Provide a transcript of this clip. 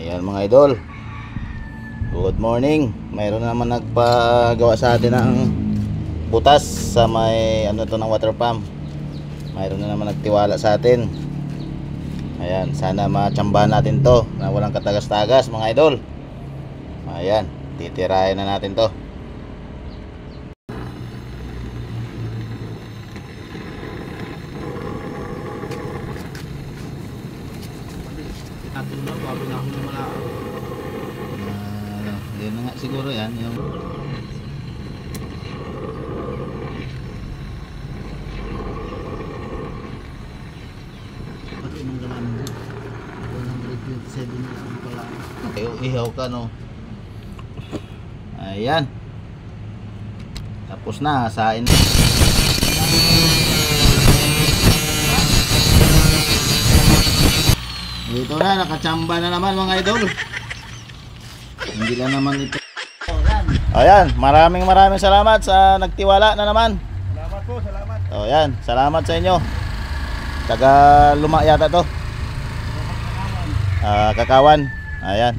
Ayan mga idol, good morning. Mayroon na naman nagpagawa sa atin ng butas sa may ano to ng water pump. Mayroon na naman nagtiwala sa atin. Ayan, sana matsambahan natin to na walang katagas-tagas mga idol. Ayan, titirahin na natin to. Yun na nga siguro yan yung pati nang galan mo 127 na lang pala. ihaw ka no. Ayan, tapos na, hasain. Dito na, nakachamba na naman mga idol. Hindi lang naman ito. Ayan, maraming salamat sa nagtiwala na naman. Salamat po, salamat. O yan, salamat sa inyo. Taga Luma yata to. Kakawan. Ayan.